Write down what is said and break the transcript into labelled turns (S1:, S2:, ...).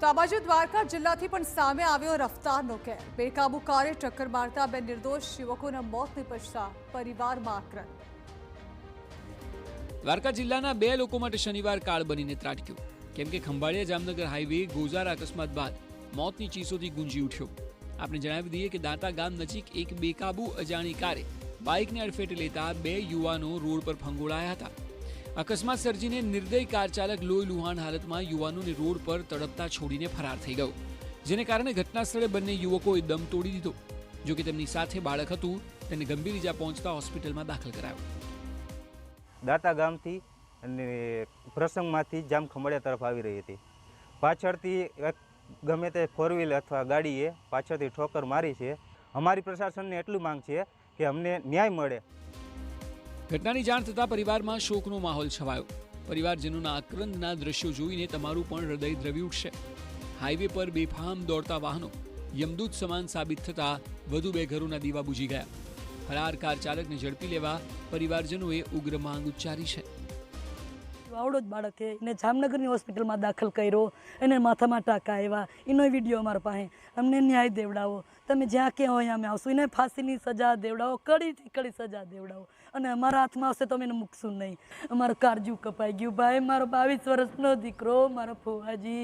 S1: તો આ બાજુ દ્વારકા જિલ્લાથી પણ સામે આવ્યો રફતારનો કેર। બેકાબુ કારે ટક્કર મારતા બે નિર્દોષ યુવકોના મોત નિપજતા પરિવારમાં આક્રંદ।
S2: દ્વારકા જિલ્લાના બે લોકો માટે શનિવાર કાળ બનીને ત્રાટક્યો, કેમ કે ખંભાળિયા જામનગર હાઈવે ગોઝાર અકસ્માત બાદ મોતની ચીસોથી ગુંજી ઉઠ્યો। આપણે જણાવી દઈએ કે દાંતા ગામ નજીક એક બેકાબુ અજાણી કારે બાઇકને અડફેટે લેતા બે યુવાનો રોડ પર ફંગોળાયા હતા। અકસ્માત સર્જીને નિર્દય કાર ચાલક લોહી લુહાણ હાલતમાં યુવાનોને રોડ પર તડપતા છોડીને ફરાર થઈ ગયો, જેને કારણે ઘટના સ્થળે બંને યુવકોએ દમ તોડી દીધો। જો કે તેમની સાથે બાળક હતું, તેને ગંભીર ઇજા પહોંચતા હોસ્પિટલમાં દાખલ કરાયો।
S3: દાંતા ગામથી અને પ્રસંગમાંથી જામ ખંભાળિયા તરફ આવી રહી હતી। પાછળથી ગમે તે ફોર વ્હીલ અથવા ગાડીએ પાછળથી ઠોકર મારી છે। અમારી પ્રશાસનને એટલી માંગ છે કે અમને ન્યાય મળે।
S2: ઘટનાની જાણ થતાં પરિવારમાં શોકનો માહોલ છવાયો। પરિવારજનોના આક્રંદના દ્રશ્યો જોઈને તમારું પણ હૃદય દ્રવી ઉઠશે। હાઈવે પર બેફામ દોડતા વાહનો યમદૂત સમાન સાબિત થતા વધુ બે ઘરોના દીવા બુઝી ગયા। ફરાર કાર ચાલકને ઝડપી લેવા પરિવારજનોએ ઉગ્ર માંગ ઉચ્ચારી છે।
S4: આવડો જ બાળક એને જામનગરની હોસ્પિટલમાં દાખલ કર્યો, એને માથામાં ટાંકા આવ્યા, એનો વિડીયો અમારા પાસે। અમને ન્યાય દેવડાવો, તમે જ્યાં ક્યાં હોય અમે આવશું। એને ફાંસીની સજા દેવડાવો, કડીથી કડી સજા દેવડાવો, અને અમારા હાથમાં આવશે તો અમે એને મૂકશું નહીં। અમારું કાળજું કપાઈ ગયું ભાઈ, મારો 22 વર્ષનો દીકરો, મારો ફુવાજી